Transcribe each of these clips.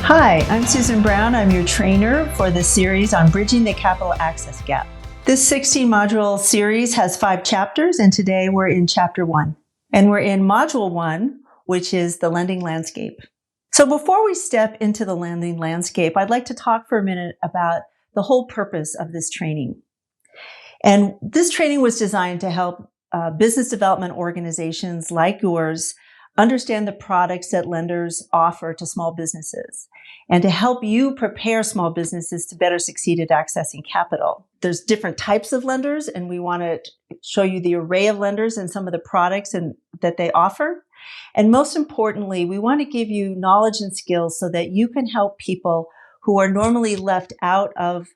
Hi, I'm Susan Brown. I'm your trainer for the series on bridging the capital access gap. This 16-module series has 5 chapters, and today we're in chapter 1. And we're in module 1, which is the lending landscape. So before we step into the lending landscape, I'd like to talk for a minute about the whole purpose of this training. And this training was designed to help business development organizations like yours understand the products that lenders offer to small businesses and to help you prepare small businesses to better succeed at accessing capital. There's different types of lenders, and we want to show you the array of lenders and some of the products that they offer. And most importantly, we want to give you knowledge and skills so that you can help people who are normally left out of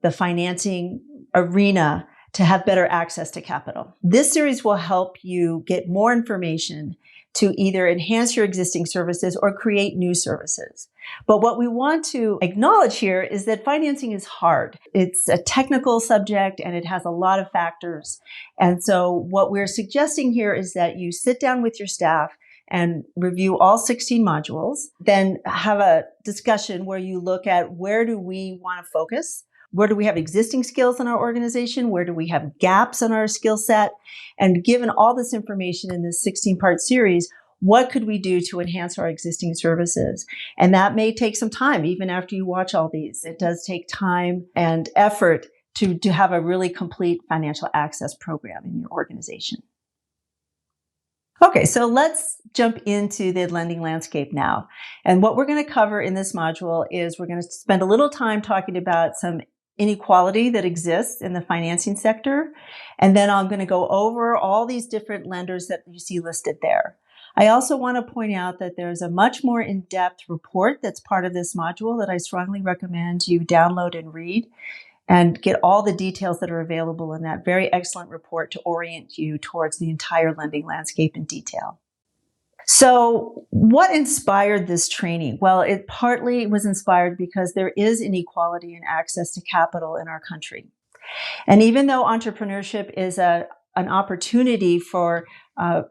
the financing arena to have better access to capital. This series will help you get more information to either enhance your existing services or create new services. But what we want to acknowledge here is that financing is hard. It's a technical subject and it has a lot of factors. And so what we're suggesting here is that you sit down with your staff and review all 16 modules, then have a discussion where you look at where do we want to focus? Where do we have existing skills in our organization? Where do we have gaps in our skill set? And given all this information in this 16-part series, what could we do to enhance our existing services? And that may take some time, even after you watch all these. It does take time and effort to have a really complete financial access program in your organization. Okay, so let's jump into the lending landscape now. And what we're going to cover in this module is we're going to spend a little time talking about some inequality that exists in the financing sector. And then I'm going to go over all these different lenders that you see listed there. I also want to point out that there's a much more in-depth report that's part of this module that I strongly recommend you download and read and get all the details that are available in that very excellent report to orient you towards the entire lending landscape in detail. So what inspired this training? Well, it partly was inspired because there is inequality in access to capital in our country. And even though entrepreneurship is an opportunity for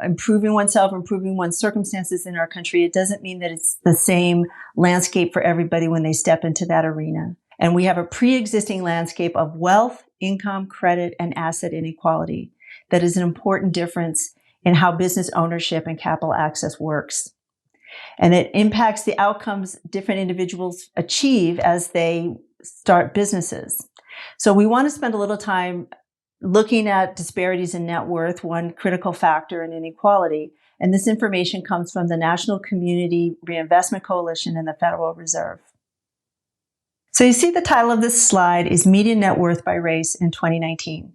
improving oneself, improving one's circumstances in our country, it doesn't mean that it's the same landscape for everybody when they step into that arena. And we have a pre-existing landscape of wealth, income, credit, and asset inequality that is an important difference in how business ownership and capital access works. And it impacts the outcomes different individuals achieve as they start businesses. So we want to spend a little time looking at disparities in net worth, one critical factor in inequality. And this information comes from the National Community Reinvestment Coalition and the Federal Reserve. So you see the title of this slide is Median Net Worth by Race in 2019.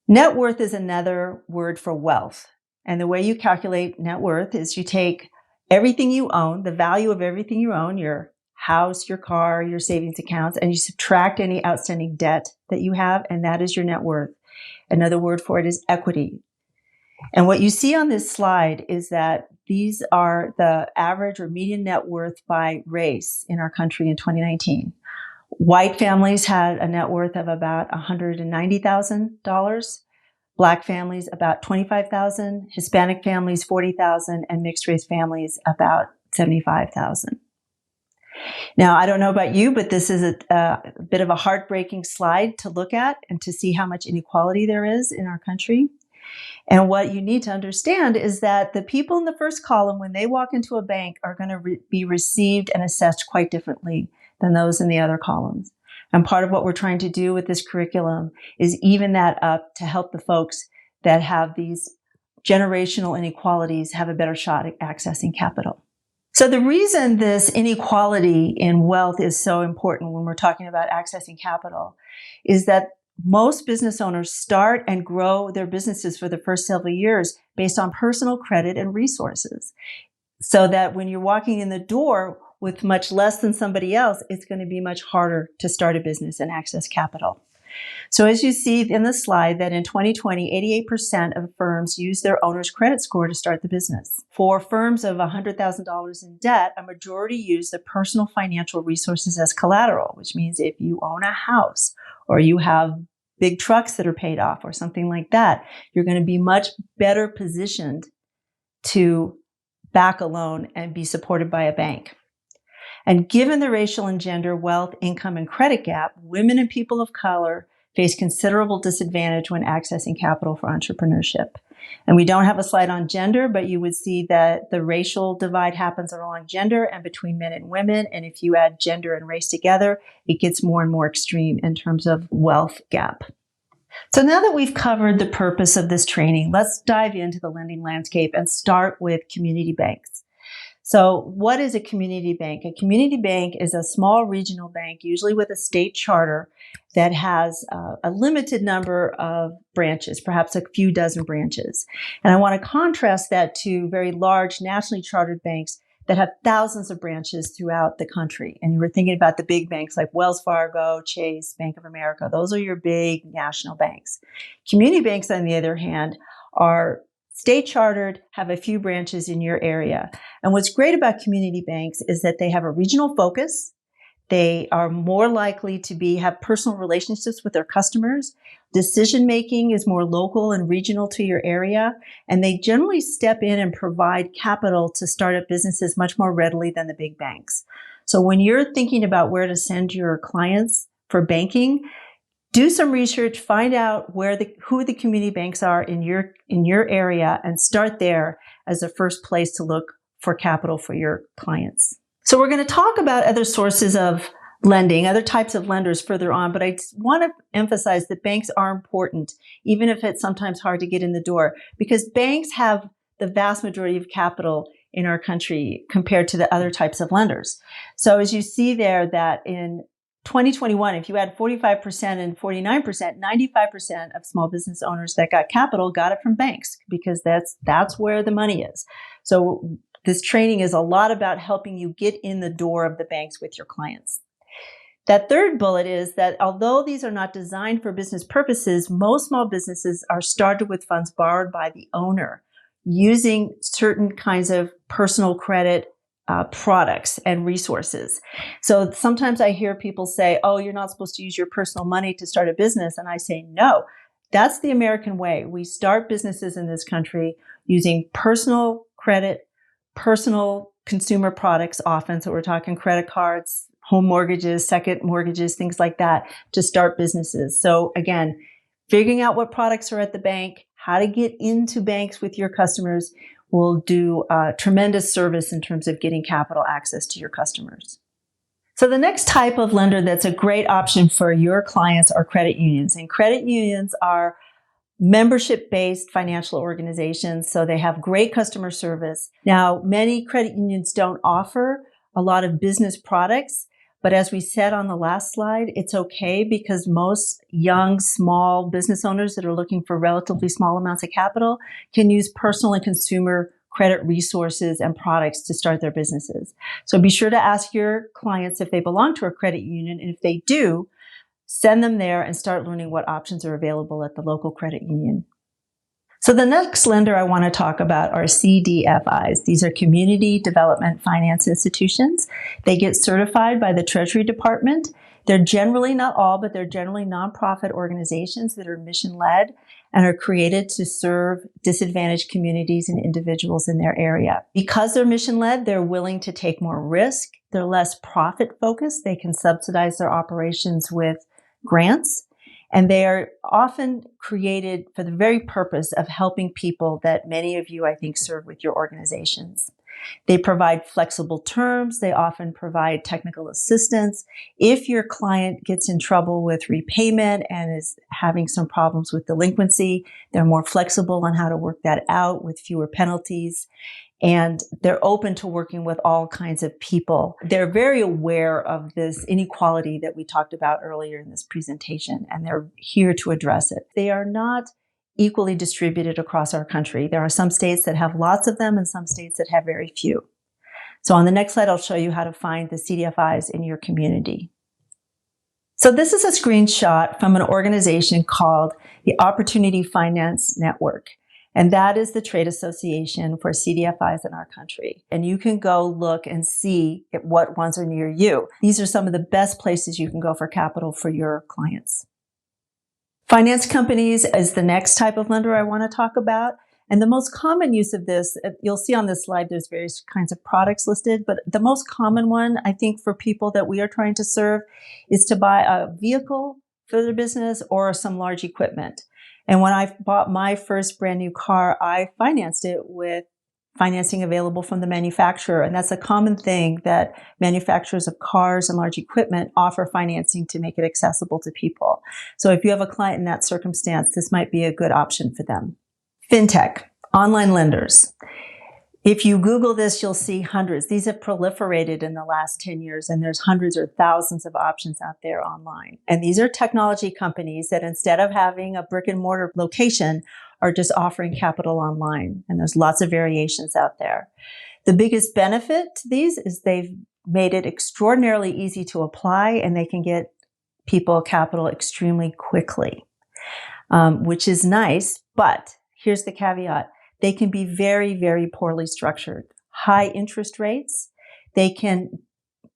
Net worth is another word for wealth. And the way you calculate net worth is you take everything you own, the value of everything you own, your house, your car, your savings accounts, and you subtract any outstanding debt that you have, and that is your net worth. Another word for it is equity. And what you see on this slide is that these are the average or median net worth by race in our country in 2019. White families had a net worth of about $190,000. Black families about $25,000. Hispanic families $40,000, and mixed race families about $75,000. Now, I don't know about you, but this is a bit of a heartbreaking slide to look at and to see how much inequality there is in our country. And what you need to understand is that the people in the first column, when they walk into a bank, are going to be received and assessed quite differently than those in the other columns. And part of what we're trying to do with this curriculum is even that up to help the folks that have these generational inequalities have a better shot at accessing capital. So the reason this inequality in wealth is so important when we're talking about accessing capital is that most business owners start and grow their businesses for the first several years based on personal credit and resources. So that when you're walking in the door with much less than somebody else, it's going to be much harder to start a business and access capital. So as you see in the slide that in 2020, 88% of firms use their owner's credit score to start the business. For firms of $100,000 in debt, a majority use the personal financial resources as collateral, which means if you own a house or you have big trucks that are paid off or something like that, you're going to be much better positioned to back a loan and be supported by a bank. And given the racial and gender, wealth, income, and credit gap, women and people of color face considerable disadvantage when accessing capital for entrepreneurship. And we don't have a slide on gender, but you would see that the racial divide happens along gender and between men and women. And if you add gender and race together, it gets more and more extreme in terms of wealth gap. So now that we've covered the purpose of this training, let's dive into the lending landscape and start with community banks. So what is a community bank? A community bank is a small regional bank, usually with a state charter, that has a limited number of branches, perhaps a few dozen branches. And I want to contrast that to very large nationally chartered banks that have thousands of branches throughout the country. And you were thinking about the big banks like Wells Fargo, Chase, Bank of America. Those are your big national banks. Community banks, on the other hand, are state chartered, have a few branches in your area. And what's great about community banks is that they have a regional focus. They are more likely to have personal relationships with their customers. Decision making is more local and regional to your area. And they generally step in and provide capital to start up businesses much more readily than the big banks. So when you're thinking about where to send your clients for banking, do some research, find out who the community banks are in your area, and start there as the first place to look for capital for your clients. So we're going to talk about other sources of lending, other types of lenders further on, but I want to emphasize that banks are important, even if it's sometimes hard to get in the door, because banks have the vast majority of capital in our country compared to the other types of lenders. So as you see there, that in 2021, if you add 45% and 49%, 95% of small business owners that got capital got it from banks, because that's where the money is. So this training is a lot about helping you get in the door of the banks with your clients. That third bullet is that although these are not designed for business purposes, most small businesses are started with funds borrowed by the owner using certain kinds of personal credit products and resources. So sometimes I hear people say, oh, you're not supposed to use your personal money to start a business. And I say, no, that's the American way. We start businesses in this country using personal credit, personal consumer products often. So we're talking credit cards, home mortgages, second mortgages, things like that to start businesses. So again, figuring out what products are at the bank, how to get into banks with your customers will do a tremendous service in terms of getting capital access to your customers. So the next type of lender that's a great option for your clients are credit unions. And credit unions are membership-based financial organizations, so they have great customer service. Now, many credit unions don't offer a lot of business products, but as we said on the last slide, it's okay because most young, small business owners that are looking for relatively small amounts of capital can use personal and consumer credit resources and products to start their businesses. So be sure to ask your clients if they belong to a credit union, and if they do, send them there and start learning what options are available at the local credit union. So the next lender I want to talk about are CDFIs. These are Community Development Finance Institutions. They get certified by the Treasury Department. They're generally, not all, but they're generally nonprofit organizations that are mission-led and are created to serve disadvantaged communities and individuals in their area. Because they're mission-led, they're willing to take more risk. They're less profit-focused. They can subsidize their operations with grants. And they are often created for the very purpose of helping people that many of you, I think, serve with your organizations. They provide flexible terms. They often provide technical assistance. If your client gets in trouble with repayment and is having some problems with delinquency, they're more flexible on how to work that out with fewer penalties. And they're open to working with all kinds of people. They're very aware of this inequality that we talked about earlier in this presentation, and they're here to address it. They are not equally distributed across our country. There are some states that have lots of them and some states that have very few. So on the next slide, I'll show you how to find the CDFIs in your community. So this is a screenshot from an organization called the Opportunity Finance Network. And that is the trade association for CDFIs in our country. And you can go look and see what ones are near you. These are some of the best places you can go for capital for your clients. Finance companies is the next type of lender I want to talk about. And the most common use of this, you'll see on this slide, there's various kinds of products listed, but the most common one, I think, for people that we are trying to serve is to buy a vehicle for their business or some large equipment. And when I bought my first brand new car, I financed it with financing available from the manufacturer. And that's a common thing that manufacturers of cars and large equipment offer financing to make it accessible to people. So if you have a client in that circumstance, this might be a good option for them. Fintech, online lenders. If you Google this, you'll see hundreds. These have proliferated in the last 10 years, and there's hundreds or thousands of options out there online. And these are technology companies that instead of having a brick and mortar location, are just offering capital online. And there's lots of variations out there. The biggest benefit to these is they've made it extraordinarily easy to apply, and they can get people capital extremely quickly, which is nice. But here's the caveat. They can be very, very poorly structured. High interest rates. They can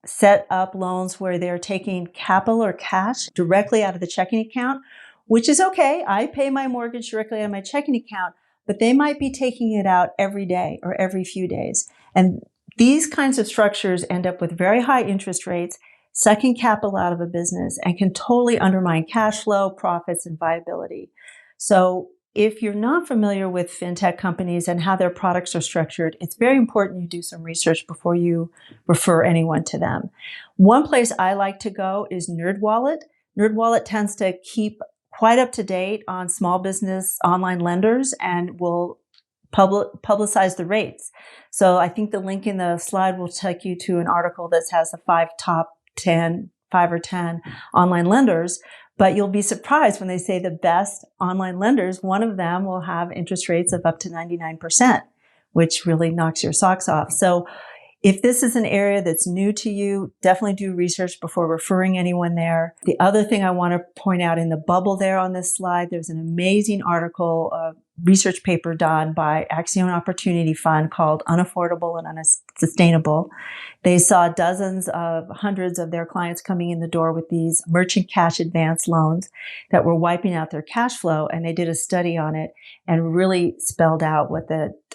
set up loans where they're taking capital or cash directly out of the checking account, which is okay. I pay my mortgage directly out of my checking account, but they might be taking it out every day or every few days. And these kinds of structures end up with very high interest rates, sucking capital out of a business, and can totally undermine cash flow, profits, and viability. So if you're not familiar with fintech companies and how their products are structured, it's very important you do some research before you refer anyone to them. One place I like to go is NerdWallet. NerdWallet tends to keep quite up to date on small business online lenders and will publicize the rates. So I think the link in the slide will take you to an article that has the 5 or 10 online lenders. But you'll be surprised when they say the best online lenders, one of them will have interest rates of up to 99%, which really knocks your socks off. So if this is an area that's new to you, definitely do research before referring anyone there. The other thing I want to point out in the bubble there on this slide, there's an amazing article, a research paper done by Axiom Opportunity Fund called Unaffordable and Unsustainable. They saw hundreds of their clients coming in the door with these merchant cash advance loans that were wiping out their cash flow. And they did a study on it and really spelled out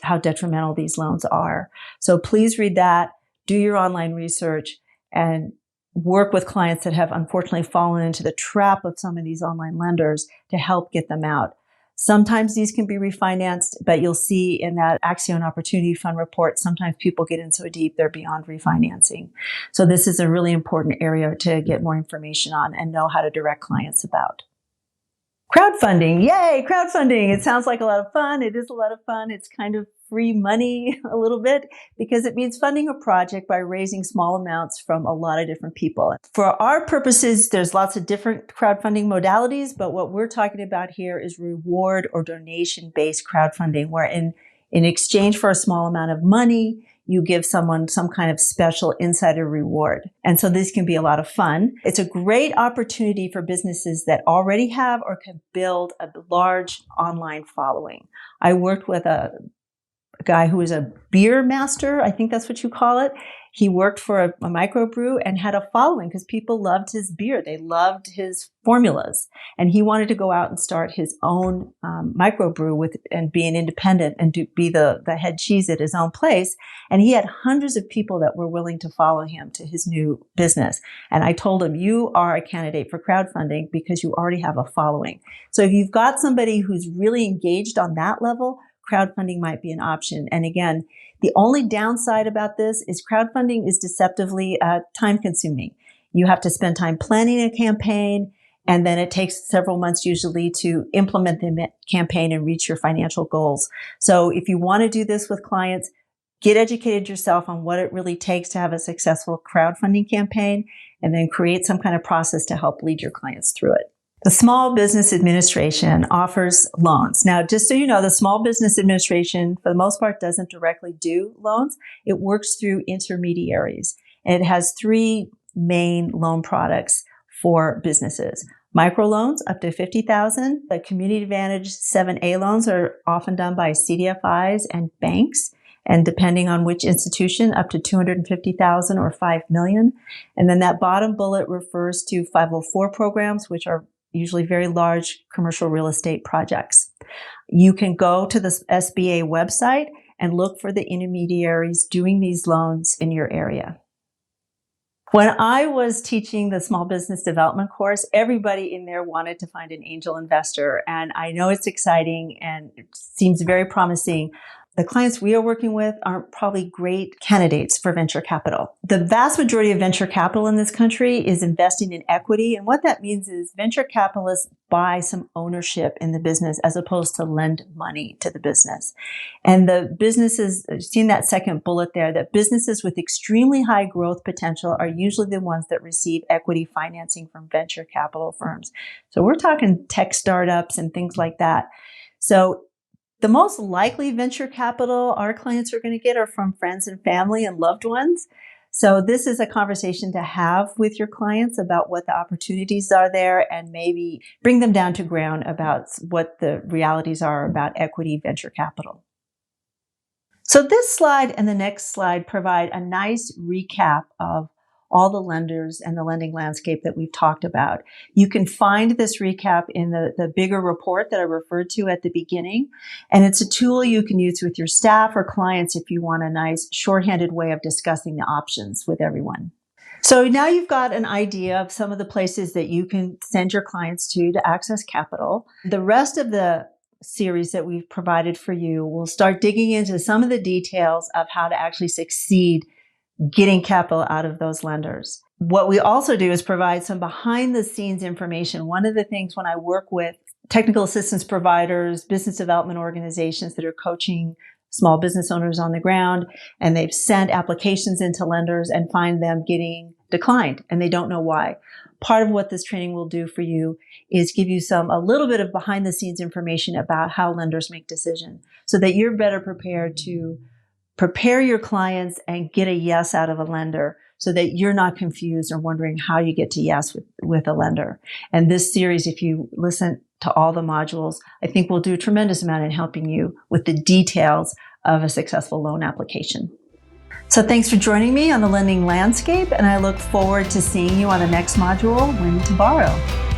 how detrimental these loans are. So please read that, do your online research, and work with clients that have unfortunately fallen into the trap of some of these online lenders to help get them out. Sometimes these can be refinanced, but you'll see in that Axiom Opportunity Fund report, sometimes people get in so deep they're beyond refinancing. So this is a really important area to get more information on and know how to direct clients about. Crowdfunding. Yay, crowdfunding. It sounds like a lot of fun. It is a lot of fun. It's kind of free money a little bit because it means funding a project by raising small amounts from a lot of different people. For our purposes, there's lots of different crowdfunding modalities, but what we're talking about here is reward or donation-based crowdfunding, where in exchange for a small amount of money, you give someone some kind of special insider reward. And so this can be a lot of fun. It's a great opportunity for businesses that already have or can build a large online following. I worked with a guy who was a beer master. I think that's what you call it. He worked for a microbrew and had a following because people loved his beer. They loved his formulas. And he wanted to go out and start his own microbrew and be an independent and be the head cheese at his own place. And he had hundreds of people that were willing to follow him to his new business. And I told him, you are a candidate for crowdfunding because you already have a following. So if you've got somebody who's really engaged on that level, crowdfunding might be an option. And again, the only downside about this is crowdfunding is deceptively time consuming. You have to spend time planning a campaign, and then it takes several months usually to implement the campaign and reach your financial goals. So if you want to do this with clients, get educated yourself on what it really takes to have a successful crowdfunding campaign, and then create some kind of process to help lead your clients through it. The Small Business Administration offers loans. Now, just so you know, the Small Business Administration, for the most part, doesn't directly do loans. It works through intermediaries. And it has 3 main loan products for businesses. Microloans up to $50,000. The Community Advantage 7A loans are often done by CDFIs and banks. And depending on which institution, up to $250,000 or $5 million. And then that bottom bullet refers to 504 programs, which are usually very large commercial real estate projects. You can go to the SBA website and look for the intermediaries doing these loans in your area. When I was teaching the small business development course, everybody in there wanted to find an angel investor. And I know it's exciting and it seems very promising. The clients we are working with aren't probably great candidates for venture capital. The vast majority of venture capital in this country is investing in equity. And what that means is venture capitalists buy some ownership in the business as opposed to lend money to the business. And the businesses, you've seen that second bullet there, that businesses with extremely high growth potential are usually the ones that receive equity financing from venture capital firms. So we're talking tech startups and things like that. So the most likely venture capital our clients are going to get are from friends and family and loved ones. So this is a conversation to have with your clients about what the opportunities are there and maybe bring them down to ground about what the realities are about equity venture capital. So this slide and the next slide provide a nice recap of all the lenders and the lending landscape that we've talked about. You can find this recap in the bigger report that I referred to at the beginning. And it's a tool you can use with your staff or clients if you want a nice shorthanded way of discussing the options with everyone. So now you've got an idea of some of the places that you can send your clients to access capital. The rest of the series that we've provided for you will start digging into some of the details of how to actually succeed getting capital out of those lenders. What we also do is provide some behind the scenes information. One of the things when I work with technical assistance providers, business development organizations that are coaching small business owners on the ground, and they've sent applications into lenders and find them getting declined and they don't know why. Part of what this training will do for you is give you a little bit of behind the scenes information about how lenders make decisions so that you're better prepared to prepare your clients and get a yes out of a lender so that you're not confused or wondering how you get to yes with a lender. And this series, if you listen to all the modules, I think will do a tremendous amount in helping you with the details of a successful loan application. So thanks for joining me on the lending landscape, and I look forward to seeing you on the next module, When to Borrow.